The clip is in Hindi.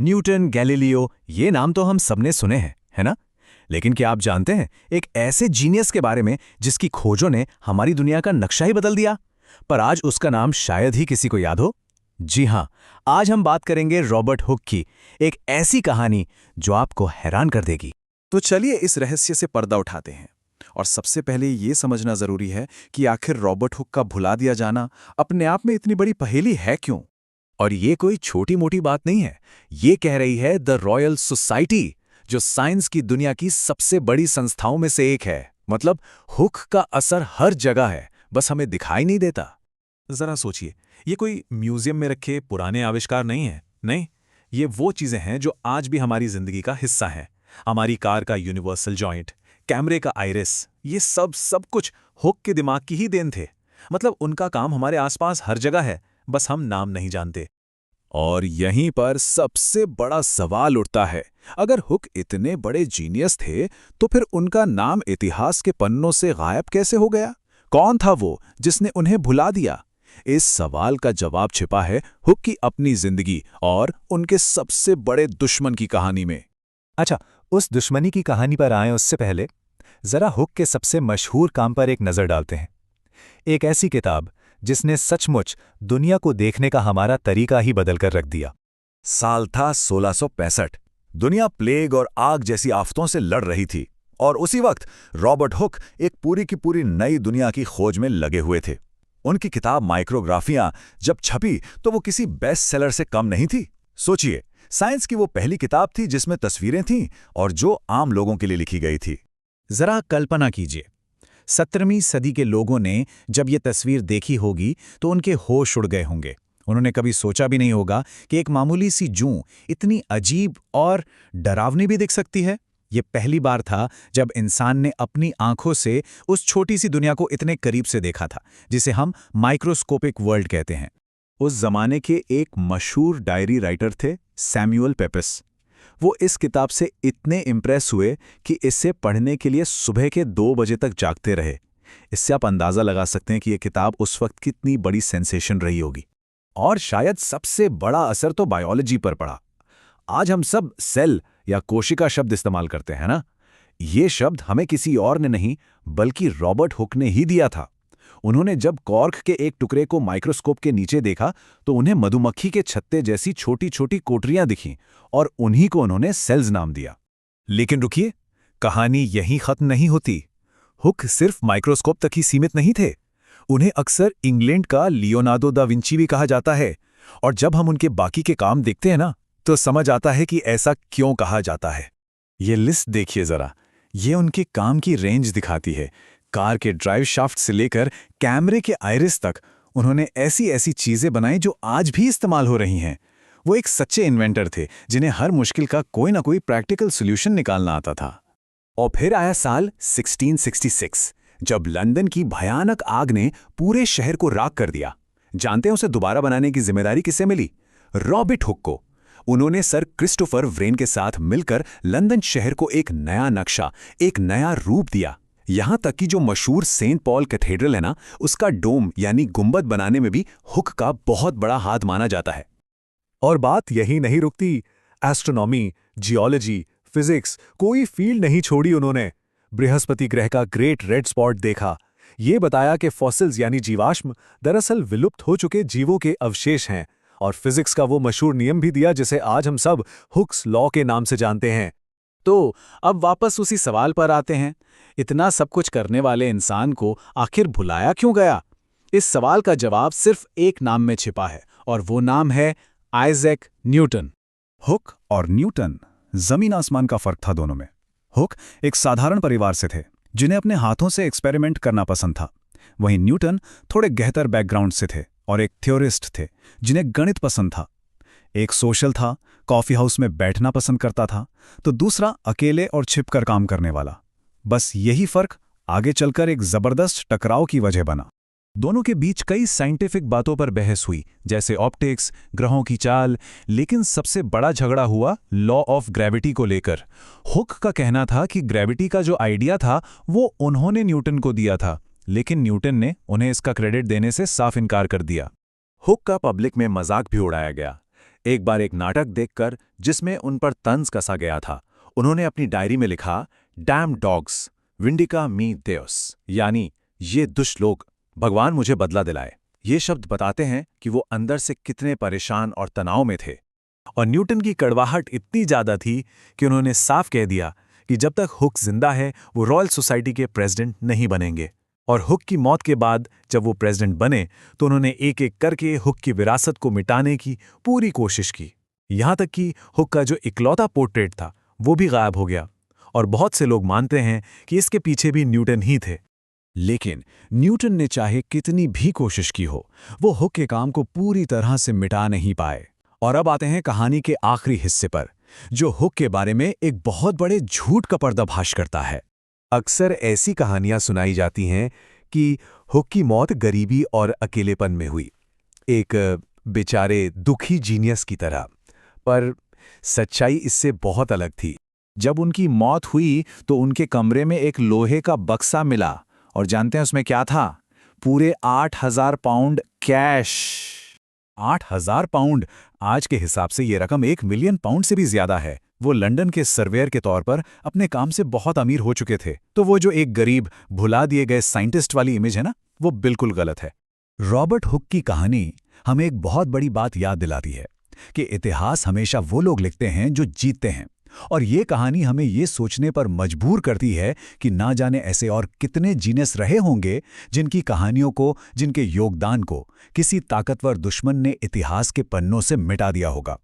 न्यूटन, गैलीलियो, ये नाम तो हम सबने सुने हैं, है ना? लेकिन क्या आप जानते हैं एक ऐसे जीनियस के बारे में जिसकी खोजों ने हमारी दुनिया का नक्शा ही बदल दिया? पर आज उसका नाम शायद ही किसी को याद हो। जी हां, आज हम बात करेंगे रॉबर्ट हुक की, एक ऐसी कहानी जो आपको हैरान कर देगी। तो चलिए इस रहस्य से पर्दा उठाते हैं। और सबसे पहले ये समझना जरूरी है कि आखिर रॉबर्ट हुक का भुला दिया जाना अपने आप में इतनी बड़ी पहेली है क्यों। और ये कोई छोटी मोटी बात नहीं है, ये कह रही है द रॉयल सोसाइटी, जो साइंस की दुनिया की सबसे बड़ी संस्थाओं में से एक है। मतलब हुक का असर हर जगह है, बस हमें दिखाई नहीं देता। जरा सोचिए, ये कोई म्यूजियम में रखे पुराने आविष्कार नहीं है, नहीं, ये वो चीजें हैं जो आज भी हमारी जिंदगी का हिस्सा हैं। हमारी कार का यूनिवर्सल जॉइंट, कैमरे का आइरिस, ये सब कुछ हुक के दिमाग की ही देन थे। मतलब उनका काम हमारे आसपास हर जगह है, बस हम नाम नहीं जानते। और यहीं पर सबसे बड़ा सवाल उठता है, अगर हुक इतने बड़े जीनियस थे तो फिर उनका नाम इतिहास के पन्नों से गायब कैसे हो गया? कौन था वो जिसने उन्हें भुला दिया? इस सवाल का जवाब छिपा है हुक की अपनी जिंदगी और उनके सबसे बड़े दुश्मन की कहानी में। अच्छा, उस दुश्मनी की कहानी पर आएं उससे पहले जरा हुक के सबसे मशहूर काम पर एक नज़र डालते हैं। एक ऐसी किताब जिसने सचमुच दुनिया को देखने का हमारा तरीका ही बदल कर रख दिया। साल था 1665। दुनिया प्लेग और आग जैसी आफतों से लड़ रही थी और उसी वक्त रॉबर्ट हुक एक पूरी की पूरी नई दुनिया की खोज में लगे हुए थे। उनकी किताब माइक्रोग्राफियां जब छपी तो वो किसी बेस्ट सेलर से कम नहीं थी। सोचिए, साइंस की वो पहली किताब थी जिसमें तस्वीरें थीं और जो आम लोगों के लिए लिखी गई थी। जरा कल्पना कीजिए, 17वीं सदी के लोगों ने जब ये तस्वीर देखी होगी तो उनके होश उड़ गए होंगे। उन्होंने कभी सोचा भी नहीं होगा कि एक मामूली सी जूं इतनी अजीब और डरावनी भी दिख सकती है। ये पहली बार था जब इंसान ने अपनी आंखों से उस छोटी सी दुनिया को इतने करीब से देखा था, जिसे हम माइक्रोस्कोपिक वर्ल्ड कहते हैं। उस जमाने के एक मशहूर डायरी राइटर थे सैमुअल पेपस। वो इस किताब से इतने इम्प्रेस हुए कि इसे पढ़ने के लिए सुबह के 2 बजे तक जागते रहे। इससे आप अंदाज़ा लगा सकते हैं कि यह किताब उस वक्त कितनी बड़ी सेंसेशन रही होगी। और शायद सबसे बड़ा असर तो बायोलॉजी पर पड़ा। आज हम सब सेल या कोशिका शब्द इस्तेमाल करते हैं ना, ये शब्द हमें किसी और ने नहीं बल्कि रॉबर्ट हुक ने ही दिया था। उन्होंने जब कॉर्क के एक टुकड़े को माइक्रोस्कोप के नीचे देखा तो उन्हें मधुमक्खी के छत्ते जैसी छोटी छोटी कोठरियां दिखीं और उन्हीं को उन्होंने सेल्स नाम दिया। लेकिन रुकिए, कहानी यहीं खत्म नहीं होती। हुक सिर्फ माइक्रोस्कोप तक ही सीमित नहीं थे। उन्हें अक्सर इंग्लैंड का लियोनार्डो दा विंची भी कहा जाता है। और जब हम उनके बाकी के काम देखते हैं ना, तो समझ आता है कि ऐसा क्यों कहा जाता है। ये लिस्ट देखिए जरा, ये उनके काम की रेंज दिखाती है। कार के ड्राइव शाफ्ट से लेकर कैमरे के आइरिस तक उन्होंने ऐसी ऐसी चीजें बनाई जो आज भी इस्तेमाल हो रही हैं। वो एक सच्चे इन्वेंटर थे जिन्हें हर मुश्किल का कोई ना कोई प्रैक्टिकल सॉल्यूशन निकालना आता था। और फिर आया साल 1666, जब लंदन की भयानक आग ने पूरे शहर को राख कर दिया। जानते हैं उसे दोबारा बनाने की जिम्मेदारी किसे मिली? रॉबर्ट हुक को। उन्होंने सर क्रिस्टोफर व्रेन के साथ मिलकर लंदन शहर को एक नया नक्शा, एक नया रूप दिया। यहां तक कि जो मशहूर सेंट पॉल कैथेड्रल है ना, उसका डोम यानी गुंबद बनाने में भी हुक का बहुत बड़ा हाथ माना जाता है। और बात यही नहीं रुकती। एस्ट्रोनॉमी, जियोलॉजी, फिजिक्स, कोई फील्ड नहीं छोड़ी उन्होंने। बृहस्पति ग्रह का ग्रेट रेड स्पॉट देखा। ये बताया कि फॉसिल्स यानी जीवाश्म दरअसल विलुप्त हो चुके जीवों के अवशेष हैं। और फिजिक्स का वो मशहूर नियम भी दिया जिसे आज हम सब हुक्स लॉ के नाम से जानते हैं। तो अब वापस उसी सवाल पर आते हैं, इतना सब कुछ करने वाले इंसान को आखिर भुलाया क्यों गया? इस सवाल का जवाब सिर्फ एक नाम में छिपा है और वो नाम है आइजैक न्यूटन। हुक और न्यूटन, जमीन आसमान का फर्क था दोनों में। हुक एक साधारण परिवार से थे जिन्हें अपने हाथों से एक्सपेरिमेंट करना पसंद था। वहीं न्यूटन थोड़े गहतर बैकग्राउंड से थे और एक थ्योरिस्ट थे जिन्हें गणित पसंद था। एक सोशल था, कॉफी हाउस में बैठना पसंद करता था, तो दूसरा अकेले और छिपकर काम करने वाला। बस यही फर्क आगे चलकर एक जबरदस्त टकराव की वजह बना। दोनों के बीच कई साइंटिफिक बातों पर बहस हुई, जैसे ऑप्टिक्स, ग्रहों की चाल, लेकिन सबसे बड़ा झगड़ा हुआ लॉ ऑफ ग्रेविटी को लेकर। हुक का कहना था कि ग्रेविटी का जो आइडिया था वो उन्होंने न्यूटन को दिया था, लेकिन न्यूटन ने उन्हें इसका क्रेडिट देने से साफ इनकार कर दिया। हुक का पब्लिक में मजाक भी उड़ाया गया। एक बार एक नाटक देखकर जिसमें उन पर तंज कसा गया था, उन्होंने अपनी डायरी में लिखा, डैम डॉग्स विंडिका मी देओस, यानी ये दुष्ट लोग, भगवान मुझे बदला दिलाए। ये शब्द बताते हैं कि वो अंदर से कितने परेशान और तनाव में थे। और न्यूटन की कड़वाहट इतनी ज्यादा थी कि उन्होंने साफ कह दिया कि जब तक हुक जिंदा है वो रॉयल सोसाइटी के प्रेसिडेंट नहीं बनेंगे। और हुक की मौत के बाद जब वो प्रेसिडेंट बने तो उन्होंने एक एक करके हुक की विरासत को मिटाने की पूरी कोशिश की। यहां तक कि हुक का जो इकलौता पोर्ट्रेट था वो भी गायब हो गया। और बहुत से लोग मानते हैं कि इसके पीछे भी न्यूटन ही थे। लेकिन न्यूटन ने चाहे कितनी भी कोशिश की हो, वो हुक के काम को पूरी तरह से मिटा नहीं पाए। और अब आते हैं कहानी के आखिरी हिस्से पर, जो हुक के बारे में एक बहुत बड़े झूठ का पर्दाफाश करता है। अक्सर ऐसी कहानियां सुनाई जाती हैं कि हुक की मौत गरीबी और अकेलेपन में हुई, एक बेचारे दुखी जीनियस की तरह। पर सच्चाई इससे बहुत अलग थी। जब उनकी मौत हुई तो उनके कमरे में एक लोहे का बक्सा मिला, और जानते हैं उसमें क्या था? पूरे 8,000 पाउंड कैश। 8,000 पाउंड, आज के हिसाब से ये रकम 1 मिलियन पाउंड से भी ज्यादा है। वो लंदन के सर्वेयर के तौर पर अपने काम से बहुत अमीर हो चुके थे। तो वो जो एक गरीब भुला दिए गए साइंटिस्ट वाली इमेज है ना, वो बिल्कुल गलत है। रॉबर्ट हुक की कहानी हमें एक बहुत बड़ी बात याद दिलाती है कि इतिहास हमेशा वो लोग लिखते हैं जो जीतते हैं। और ये कहानी हमें ये सोचने पर मजबूर करती है कि ना जाने ऐसे और कितने जीनियस रहे होंगे जिनकी कहानियों को, जिनके योगदान को किसी ताकतवर दुश्मन ने इतिहास के पन्नों से मिटा दिया होगा।